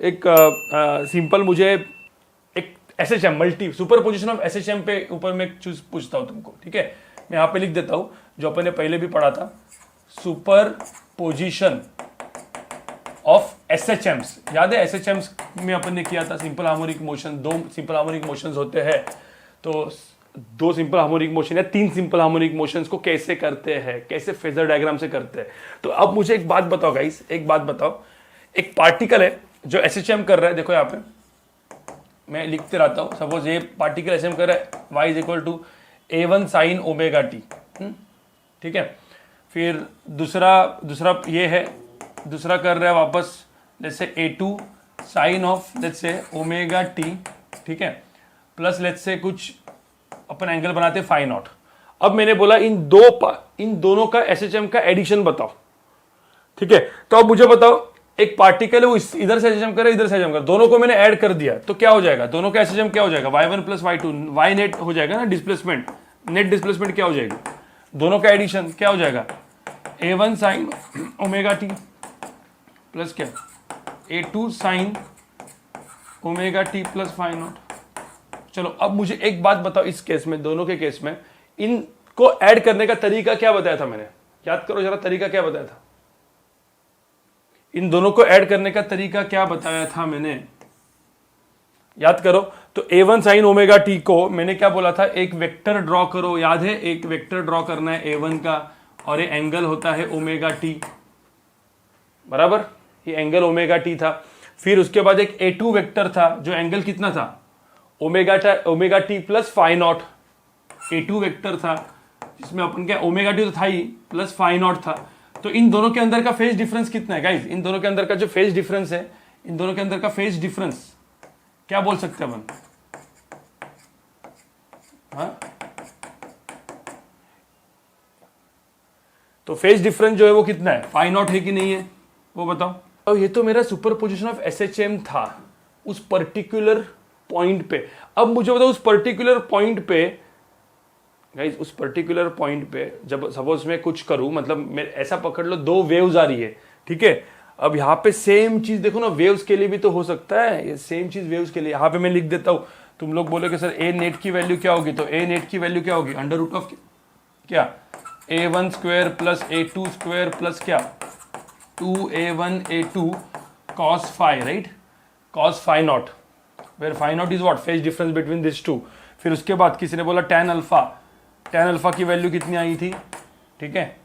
एक सिंपल मुझे एक SHM multi super position of SHM पे ऊपर मैं चूज पूछता हूं तुमको, ठीक है। मैं यहाँ पे लिख देता हूं जो अपन ने पहले भी पढ़ा था, सुपर पोजिशन ऑफ एसएचएम्स। याद है एसएचएम्स में अपन ने किया था सिंपल हार्मोनिक मोशन, दो सिंपल हार्मोनिक मोशंस होते हैं, तो दो सिंपल हार्मोनिक मोशन या तीन सिंपल हार्मोनिक मोशंस को कैसे करते हैं, कैसे फेजर डायग्राम से करते हैं। तो अब मुझे एक बात बताओ गाइस, एक बात बताओ, एक पार्टिकल है जो एसएचएम कर रहा है, देखो यहाँ पे मैं लिखते रहता हूँ, सपोज ये पार्टिकल एसएचएम कर रहा है, y is equal to a1 sine omega t, ठीक है। फिर दूसरा ये है, दूसरा कर रहा है वापस let's say a2 sine of let's say omega t, ठीक है, प्लस लेट्स से कुछ अपन एंगल बनाते फाई नॉट। अब मैंने बोला इन दोनों का एसएचएम का एडिशन बताओ, ठीक है। तो अब मुझे बताओ एक पार्टिकल है वो इधर से एसएचएम करे, इधर से एसएचएम करे, दोनों को मैंने ऐड कर दिया तो क्या हो जाएगा, दोनों का एसएचएम क्या हो जाएगा, y1 plus y2, y net हो जाएगा ना, डिस्प्लेसमेंट, नेट डिस्प्लेसमेंट क्या हो जाएगी, दोनों का एडिशन क्या हो जाएगा, a1 sine omega t plus क्या a2 sine omega t plus phi naught. चलो अब मुझे एक बात बताओ, इस केस में, दोनों के केस में इनको ऐड करने का तरीका क्या बताया था मैंने, याद करो जरा तरीका क्या बताया था, इन दोनों को ऐड करने का तरीका क्या बताया था मैंने, याद करो। तो a1 साइन ओमेगा टी को मैंने क्या बोला था, एक वेक्टर ड्रॉ करो, याद है एक वेक्टर ड्रॉ करना है a1 का, और ये एंगल होता है ओमेगा टी, बराबर, ये एंगल ओमेगा टी था। फिर उसके बाद एक a2 वेक्टर था जो एंगल कितना था, omega t plus phi naught, a2 vector था जिसमें अपन क्या ओमेगा टी तो था ही प्लस फाई नॉट था। तो इन दोनों के अंदर का फेज डिफरेंस कितना है गाइस, इन दोनों के अंदर का जो फेज डिफरेंस है, इन दोनों के अंदर का फेज डिफरेंस क्या बोल सकते हैं अपन, हाँ? तो फेज डिफरेंस जो है वो कितना है, फाई नॉट है कि नहीं है वो बताओ। और ये तो मेरा सुपर पोजिशन ऑफ एसएचएम था उस पर्टिकुलर पॉइंट पे। अब मुझे बताओ उस पर्टिकुलर पॉइंट पे गाइस, उस पर्टिकुलर पॉइंट पे जब सपोज मैं कुछ करूं, मतलब मैं ऐसा पकड़ लो दो वेव्स आ रही है, ठीक है। अब यहाँ पे सेम चीज देखो ना, वेव्स के लिए भी तो हो सकता है, ये सेम चीज वेव्स के लिए। यहाँ पे मैं लिख देता हूँ, तुम लोग बोलोगे सर ए नेट की वैल्यू क्या होगी, तो ए नेट की वैल्यू क्या होगी, अंडर रूट ऑफ क्या a1 square plus a2 square plus क्या 2a1 a2 cos phi, right, cos phi naught, where phi naught is what, phase difference between this two. फिर उसके बाद किसी ने बोला tan अल्फा की वैल्यू कितनी आई थी, ठीक है,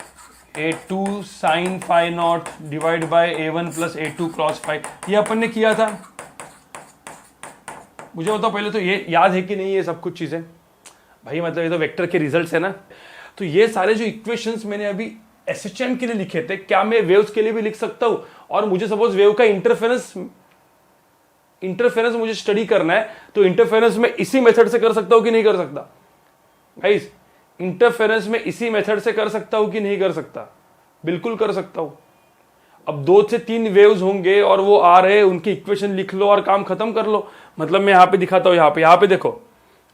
a2 sine phi naught divide by a1 plus a2 cross phi, ये अपन ने किया था। मुझे बताओ पहले तो ये याद है कि नहीं ये सब कुछ चीजें भाई, मतलब ये तो वेक्टर के रिजल्ट्स है ना। तो ये सारे जो इक्वेशंस मैंने अभी एसएचएम के लिए लिखे थे, क्या मैं वेव्स के लिए भी लिख सकता हूं, और मुझे सपोज वेव का इंटरफेरेंस मुझे स्टडी करना है, तो इंटरफेरेंस में इसी मेथड से कर सकता हूं कि नहीं कर सकता गाइस, इंटरफेरेंस में इसी मेथड से कर सकता हूं कि नहीं कर सकता, बिल्कुल कर सकता हूं। अब 2 से 3 वेव्स होंगे और वो आ रहे, उनकी इक्वेशन लिख लो और काम खत्म कर लो। मतलब मैं यहां पे दिखाता हूं, यहाँ पे देखो,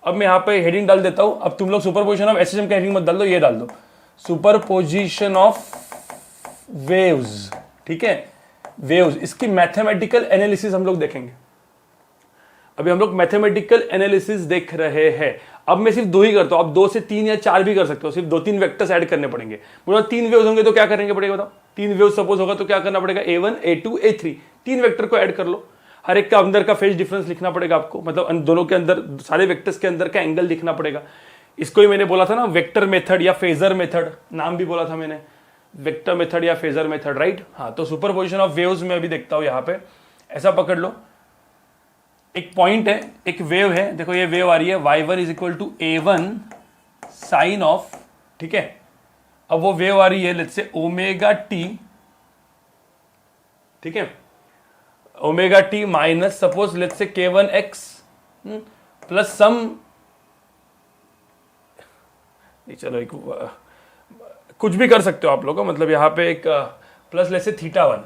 अब मैं यहाँ पे हेडिंग डाल देता हूं, अब तुम लोग सुपरपोजिशन ऑफ एसएचएम का हेडिंग मत डाल दो, ये डाल दो सुपरपोजिशन ऑफ वेव्स, ठीक है, वेव्स, इसकी मैथमेटिकल एनालिसिस हम लोग देखेंगे। अभी हम लोग मैथमेटिकल एनालिसिस देख रहे हैं। अब मैं सिर्फ 2 ही करता हूं, अब 2 से 3 या 4 भी कर सकते हो, सिर्फ 2-3 वेक्टर्स ऐड करने पड़ेंगे। बोलो 3 वेव्स होंगे तो क्या करने पड़ेगा बताओ, 3 वेव्स सपोज होगा तो क्या करना पड़ेगा, a1 a2 a3, 3 वेक्टर को ऐड कर लो, हर एक का अंदर का फेज डिफरेंस लिखना पड़ेगा आपको, मतलब दोनों के अंदर, सारे वेक्टर्स के अंदर का एंगल लिखना पड़ेगा। इसको ही मैंने बोला था ना वेक्टर मेथड या फेजर मेथड, नाम भी बोला था मैंने, वेक्टर मेथड या फेजर मेथड, राइट। हाँ, तो सुपरपोजिशन ऑफ वेव्स में अभी देखता हूं, यहाँ पे ऐसा पकड़ लो, एक पॉइंट है, एक वेव है, देखो ये वेव आ रही है, y1 is equal to a1 sine of, ठीक है। अब वो वेव आ रही है लेट्स से ओमेगा टी, ठीक है, omega T minus suppose let's say k1x plus सम, चलो एक कुछ भी कर सकते हो आप लोग, मतलब यहां पे एक प्लस लेट्स से θ1,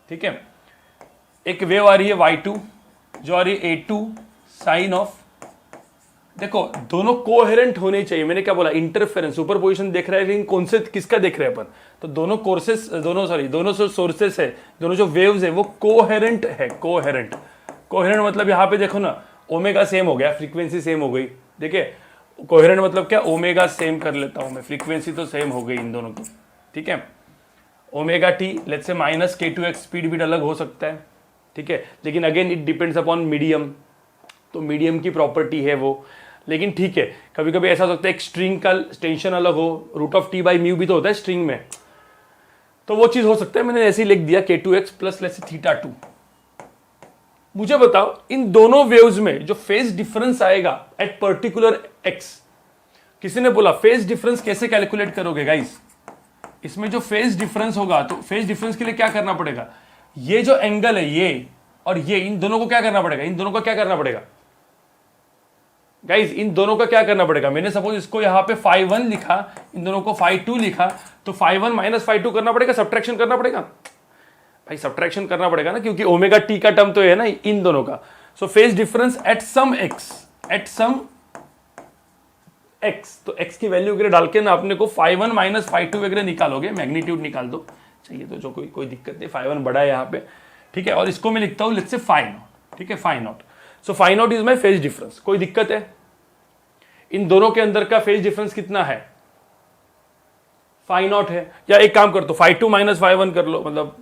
ठीक है। एक वेव आ रही है y2 जो आ रही है a2 साइन ऑफ देखो दोनों कोहेरेंट होने चाहिए। मैंने क्या बोला, इंटरफेरेंस, सुपरपोजिशन देख रहे हैं लेकिन कौन से किसका देख रहे हैं अपन, तो दोनों कोर्सेस, दोनों जो सोर्सेस है, दोनों जो वेव्स है वो कोहेरेंट है। कोहेरेंट मतलब यहाँ पे देखो ना, ओमेगा सेम हो गया, फ्रीक्वेंसी सेम हो गई। देखिए कोहेरेंट मतलब क्या, ओमेगा सेम कर लेता हूं मैं, फ्रीक्वेंसी तो सेम हो गई इन दोनों की, ठीक है। Omega T let's say minus k2x, speed भी अलग हो सकता है, ठीक है, लेकिन again it depends upon medium, तो मीडियम की प्रॉपर्टी है वो। लेकिन ठीक है, कभी कभी ऐसा हो सकता है एक स्ट्रिंग का टेंशन अलग हो, root of T by mu भी तो होता है स्ट्रिंग में, तो वो चीज हो सकता है। मैंने ऐसे ही लिख दिया k2x प्लस लेट्स से θ2। मुझे बताओ इन दोनों वेव्स में जो फेज डिफरेंस आएगा एट पर्टिकुलर x, किसी ने बोला फेज डिफरेंस कैसे कैलकुलेट करोगे गाइस, इसमें जो फेज डिफरेंस होगा, तो फेज डिफरेंस के लिए क्या करना पड़ेगा, ये जो एंगल है ये और ये, इन दोनों को क्या करना पड़ेगा, इन दोनों को क्या करना पड़ेगा गाइस, इन दोनों का क्या करना पड़ेगा। मैंने सपोज इसको यहां पे φ1 लिखा, इन दोनों को φ2 लिखा, तो φ1 माइनस φ2 करना पड़ेगा, सब्ट्रैक्शन करना पड़ेगा भाई, सब्ट्रैक्शन करना पड़ेगा ना, क्योंकि ओमेगा टी का टर्म तो है ना इन दोनों का। So phase difference at some x, तो x की वैल्यू वगैरह डाल के ना अपने को φ1 माइनस φ2 वगैरह निकालोगे, मैग्नीट्यूड निकाल दो चाहिए तो, जो कोई दिक्कत नहीं, φ1 बड़ा है यहाँ पे, ठीक है। और इसको मैं लिखता हूं लेट्स से φ0, ठीक है, φ0। सो φ0 इज माई फेज डिफरेंस। कोई दिक्कत है, इन दोनों के अंदर का फेज डिफरेंस कितना है, φ0 है। या एक काम कर दो, φ2 माइनस φ1 कर लो, मतलब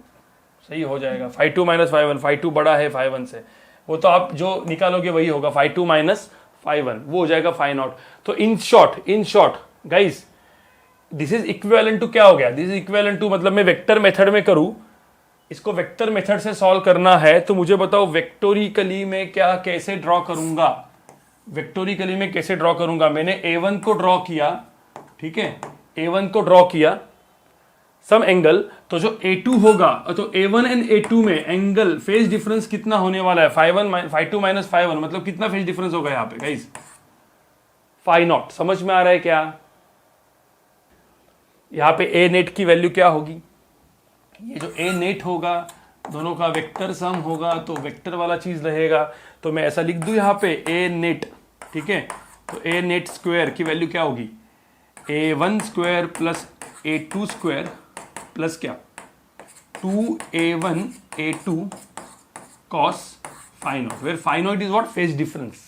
सही हो जाएगा। φ2 माइनस φ1, φ2 बड़ा है φ1 से, वो तो आप जो निकालोगे वही होगा, φ2 माइनस φ1 वो हो जाएगा φ0। तो in short guys this is equivalent to क्या हो गया, दिस इज इक्विवेलेंट टू, मतलब मैं वेक्टर मेथड में करूं, इसको वेक्टर मेथड से सॉल्व करना है, तो मुझे बताओ वेक्टोरिकली में क्या कैसे ड्रॉ करूंगा, वेक्टोरिकली में कैसे ड्रॉ करूंगा। मैंने a1 को ड्रॉ किया, ठीक है, a1 को ड्रॉ किया सम एंगल, तो जो a2 होगा, तो a1 एंड a2 में एंगल फेज डिफरेंस कितना होने वाला है, φ2 माइनस φ1, मतलब कितना फेज डिफरेंस होगा यहां पे गाइस, φ0। समझ में आ रहा है क्या, यहां पे a नेट की वैल्यू क्या होगी, ये जो a नेट होगा दोनों का वेक्टर सम होगा, तो वेक्टर वाला चीज रहेगा, तो मैं ऐसा लिख दूं यहां पे a नेट, ठीक है। तो a नेट स्क्वायर की वैल्यू क्या होगी, a1 square plus a2 square plus क्या 2a1 a2 cos φ0, where φ0 is what, phase difference,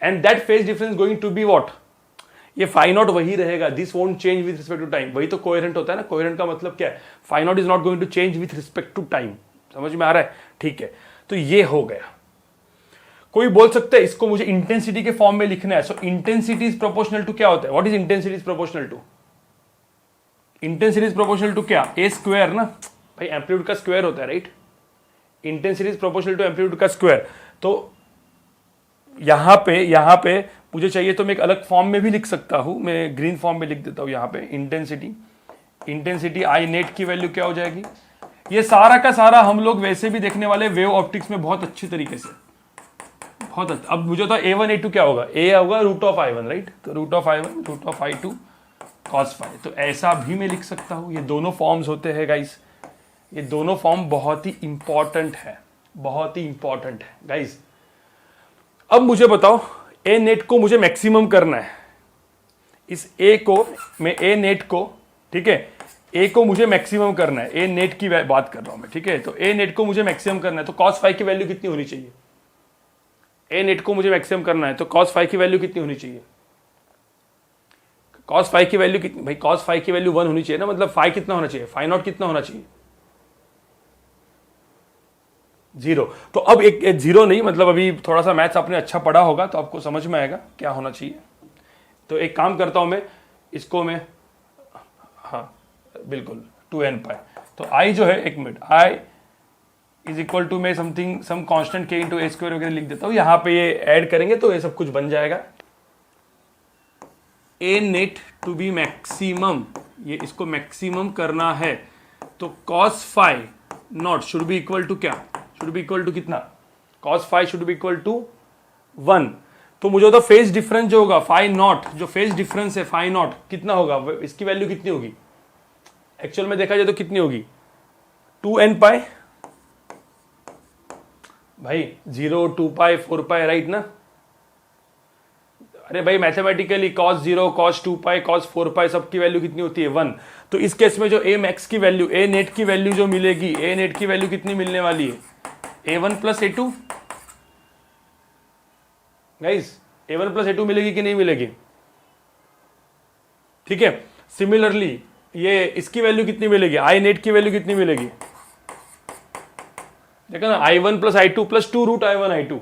and that phase difference going to be what, ये φ0 वही रहेगा, this won't change with respect to time. वही तो coherent होता है ना, कोहेरेंट का मतलब क्या है, φ0 is not going to change with respect to time. समझ में आ रहा है, ठीक है। तो ये हो गया। कोई बोल सकता है इसको मुझे इंटेंसिटी के फॉर्म में लिखना है, so intensity is proportional to क्या होता है, what is intensity is proportional to, intensity is proportional to क्या, ए स्क्वायर ना भाई, एम्पलीट्यूड का स्क्वायर होता है right, intensity is proportional to amplitude का स्क्वायर। तो यहां पे मुझे चाहिए तो मैं एक अलग फॉर्म में भी लिख सकता हूं, मैं ग्रीन फॉर्म में लिख देता हूं यहां पे, इंटेंसिटी आई नेट की वैल्यू क्या हो जाएगी। ये सारा का सारा हम लोग वैसे भी देखने वाले वेव ऑप्टिक्स में बहुत अच्छी तरीके से, बहुत अच्छा। अब मुझे तो a1 a2 क्या होगा, a होगा रूट ऑफ i1 राइट, तो root of i1 root of i2 cos phi, तो ऐसा भी मैं लिख सकता हूं। ये दोनों फॉर्म्स होते हैं गाइस, ये दोनों फॉर्म बहुत ही इंपॉर्टेंट है, बहुत ही इंपॉर्टेंट है गाइस। अब मुझे बताओ ए नेट को मुझे मैक्सिमम करना है, इस ए को मैं ए नेट को, ठीक है, ए को मुझे मैक्सिमम करना है, ए नेट की बात कर रहा हूं मैं, ठीक है। तो ए नेट को मुझे मैक्सिमम करना है, तो cos phi की वैल्यू कितनी होनी चाहिए, ए नेट को मुझे मैक्सिमम करना है, तो cos phi की वैल्यू कितनी होनी चाहिए, cos phi की वैल्यू कितनी भाई, cos phi की वैल्यू 1 होनी चाहिए ना, मतलब phi कितना होना चाहिए, φ0 कितना होना चाहिए, 0। तो अब एक 0 नहीं, मतलब अभी थोड़ा सा मैथ्स आपने अच्छा पढ़ा होगा तो आपको समझ में आएगा क्या होना चाहिए। तो एक काम करता हूं मैं, इसको मैं, हाँ बिल्कुल 2n पाई, तो i जो है, एक minute, i is equal to, मैं something some constant k into a square वगैरह लिख देता हूं, यहां पे ये ऐड करेंगे तो ये सब कुछ बन जाएगा। A net to be maximum, ये इसको मैक्सिमम करना है, तो cos phi naught should be equal to क्या, शुड बी इक्वल टू कितना, cos phi should be equal to 1। तो मुझे तो फेज डिफरेंस जो होगा φ0, जो फेज डिफरेंस है φ0 कितना होगा, इसकी वैल्यू कितनी होगी, एक्चुअल में देखा जाए तो कितनी होगी 2n पाई भाई, 0 2 पाई 4 पाई राइट ना, अरे भाई मैथमेटिकली cos 0, cos 2 पाई, cos 4 पाई सबकी वैल्यू कितनी होती है 1। तो इस केस में जो ए मैक्स की वैल्यू, ए नेट की वैल्यू जो मिलेगी, ए नेट की वैल्यू कितनी मिलने वाली है A1 plus A2। Guys A1 plus A2 मिलेगी कि नहीं मिलेगी? ठीक है। सिमिलरली ये इसकी वैल्यू कितनी मिलेगी, आई नेट की वैल्यू कितनी मिलेगी? देखो ना, I1 plus I2 plus 2 root I1 I2,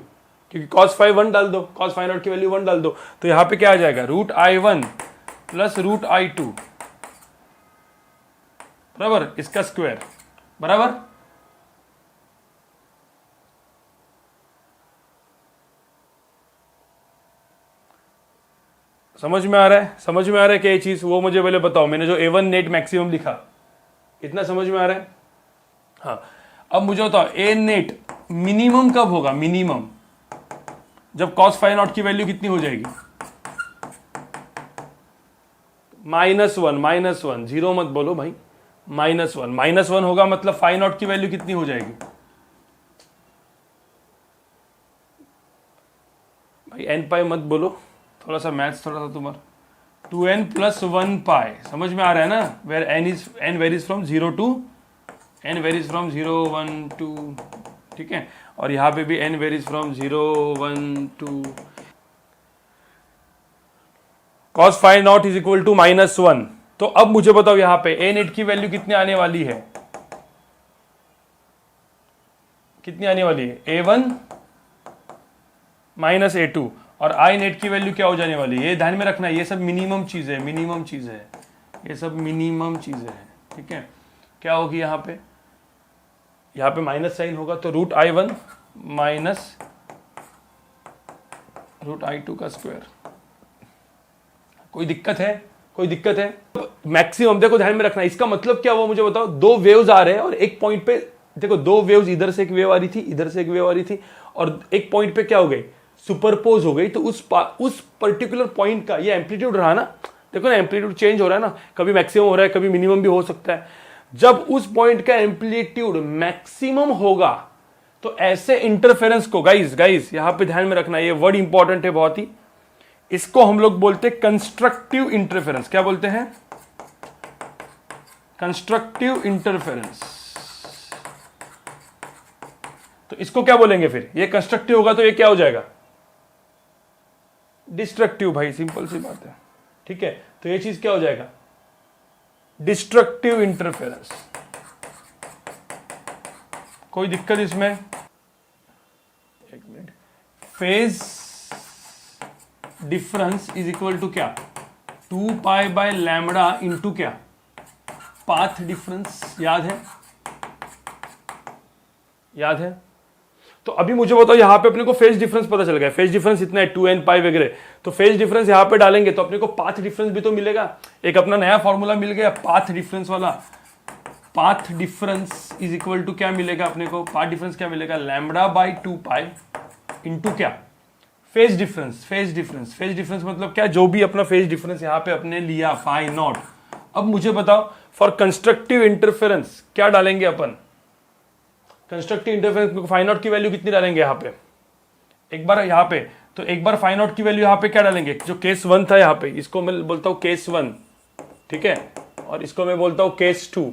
क्योंकि cos फाइव 1 डाल दो, cos फाइव नॉट की वैल्यू 1 डाल दो, तो यहां पे क्या आ जाएगा root I1 plus root I2 बराबर इसका स्क्वायर बराबर। समझ में आ रहा है? समझ में आ रहा है क्या ये चीज? वो मुझे पहले बताओ, मैंने जो A1 नेट मैक्सिमम लिखा, इतना समझ में आ रहा है? हाँ, अब मुझे बताओ ए नेट मिनिमम कब होगा? मिनिमम जब cos फाइव नॉट की वैल्यू कितनी हो जाएगी? -1, जीरो मत बोलो भाई, -1 होगा, मतलब फाइव नॉट की वैल्यू कितनी हो जाएगी भाई? n पाई मत बोलो, थोड़ा सा मैथ्स थोड़ा सा तुम्हारा। 2n प्लस 1 पाई, समझ में आ रहा है ना? Where n varies from 0 to n varies from 0 1 2, ठीक है। और यहां पे भी n varies from 0 1 2। cos phi naught is equal to -1। तो अब मुझे बताओ यहां पे a नेट की वैल्यू कितनी आने वाली है? कितनी आने वाली है? A1 minus A2। और आई नेट की वैल्यू क्या हो जाने वाली है? ये ध्यान में रखना, ये सब मिनिमम चीज है, मिनिमम चीज है, ये सब मिनिमम चीजें हैं, ठीक है। क्या होगी यहां पे? यहां पे माइनस साइन होगा, तो root I1 minus root I2 का स्क्वायर। कोई दिक्कत है? कोई दिक्कत है? मैक्सिमम देखो ध्यान में रखना, इसका मतलब क्या हुआ मुझे बताओ। दो वेव्स आ रहे हैं और एक पॉइंट पे देखो, दो वेव्स, इधर से एक वेव आ रही थी, इधर से एक वेव आ रही थी, और एक पॉइंट पे क्या हो गई? सुपरपोज हो गई। तो उस पर्टिकुलर पॉइंट का ये एम्पलीट्यूड रहा ना, देखो ना एम्पलीट्यूड चेंज हो रहा है ना, कभी मैक्सिमम हो रहा है, कभी मिनिमम भी हो सकता है। जब उस पॉइंट का एम्पलीट्यूड मैक्सिमम होगा तो ऐसे इंटरफेरेंस को, गाइस यहां पे ध्यान में रखना, ये वर्ड इंपॉर्टेंट है बहुत ही, इसको हम लोग बोलते हैं कंस्ट्रक्टिव इंटरफेरेंस। क्या बोलते हैं? Constructive interference. तो इसको क्या बोलेंगे फिर? ये कंस्ट्रक्टिव होगा तो ये क्या हो जाएगा? डिस्ट्रक्टिव। भाई सिंपल सी बात है, ठीक है। तो ये चीज क्या हो जाएगा? Destructive interference. कोई दिक्कत इसमें? एक minute. Phase difference is equal to क्या? 2 पाई बाय लैम्बडा इंटू क्या? Path difference. याद है? याद है? तो अभी मुझे बताओ, यहां पे अपने को फेज डिफरेंस पता चल गया, फेज डिफरेंस इतना है 2n पाई वगैरह। तो फेज डिफरेंस यहां पे डालेंगे तो अपने को पाथ डिफरेंस भी तो मिलेगा। एक अपना नया फॉर्मूला मिल गया पाथ डिफरेंस वाला। Path difference is equal to क्या मिलेगा अपने को? पाथ डिफरेंस क्या मिलेगा? लैम्बडा बाई 2 पाई इंटू क्या? Phase difference. Phase difference, phase difference मतलब क्या? जो भी अपना फेज डिफरेंस यहां पे अपने लिया, फाई नॉट। अब मुझे बताओ फॉर कंस्ट्रक्टिव इंटरफेरेंस क्या डालेंगे अपन? कंस्ट्रक्टिव इंटरफेरेंस फाई नॉट की वैल्यू कितनी डालेंगे यहां पे? एक बार यहां पे, तो एक बार फाई नॉट की वैल्यू यहां पे क्या डालेंगे? जो केस 1 था यहां पे, इसको मैं बोलता हूं केस 1, ठीक है, और इसको मैं बोलता हूं केस 2।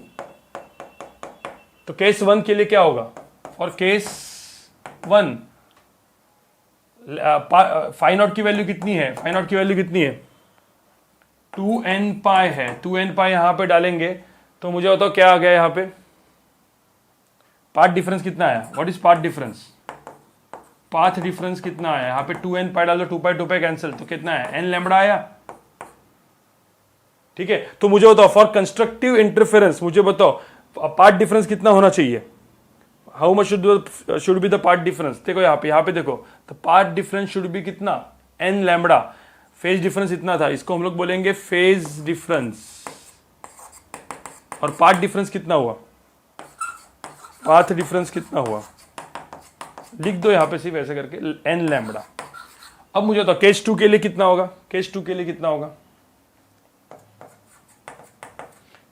तो केस 1 के लिए क्या होगा? और केस 1 फाई नॉट की वैल्यू कितनी है? फाई नॉट की वैल्यू कितनी है? 2n पाई है। 2n पाई यहां पे डालेंगे तो मुझे बताओ क्या आ गया यहां पे? पाथ डिफरेंस कितना आया? What is path difference? Path difference कितना आया? यहां पे 2n पाई डालो, 2 पाई कैंसिल, तो कितना है? n लैम्बडा आया, ठीक है। तो मुझे बताओ फॉर कंस्ट्रक्टिव इंटरफेरेंस मुझे बताओ पाथ डिफरेंस कितना होना चाहिए? How much should be the path difference? देखो यहां पे देखो, तो पाथ डिफरेंस शुड बी कितना? n lambda. फेज डिफरेंस इतना था, इसको हम लोग बोलेंगे फेज डिफरेंस। और पाथ डिफरेंस कितना हुआ? पाथ डिफरेंस कितना हुआ? लिख दो यहां पे सिर्फ ऐसे करके, n लैम्बडा। अब मुझे बताओ केस 2 के लिए कितना होगा? केस 2 के लिए कितना होगा?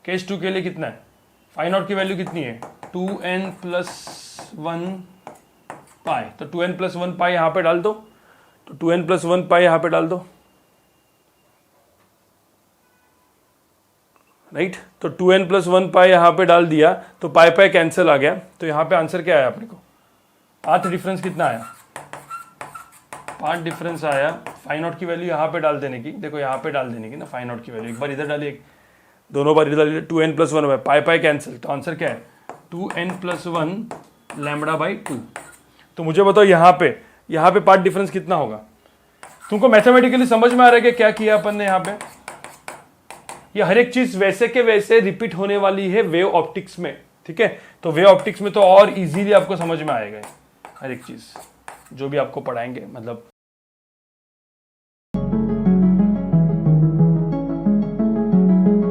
केस 2 के लिए कितना है? फाई नॉट की वैल्यू कितनी है? 2n प्लस 1 पाई। तो 2n प्लस 1 पाई यहां पे डाल दो, तो 2n प्लस 1 पाई यहां पे डाल दो, राइट। तो 2n + 1 पाई यहाँ पे डाल दिया तो पाई पाई कैंसिल आ गया। तो यहाँ पे आंसर क्या आया अपने को? पाथ डिफरेंस कितना आया? पाथ डिफरेंस आया फाई नॉट की वैल्यू यहाँ पे डाल देने की, देखो यहाँ पे डाल देने की ना फाई नॉट की वैल्यू, एक बार इधर डालिए दोनों बार इधर डालिए, 2n + 1 पाई पाई कैंसिल, तो आंसर क्या है 2n + 1 λ/2। तो मुझे बताओ यहाँ पे पाथ डिफरेंस कितना होगा? तुमको मैथमेटिकली समझ में आ रहा है कि क्या किया अपन ने यहाँ पे? ये हर एक चीज वैसे के वैसे रिपीट होने वाली है वेव ऑप्टिक्स में, ठीक है। तो वेव ऑप्टिक्स में तो और इजीली आपको समझ में आएगा हर एक चीज जो भी आपको पढ़ाएंगे, मतलब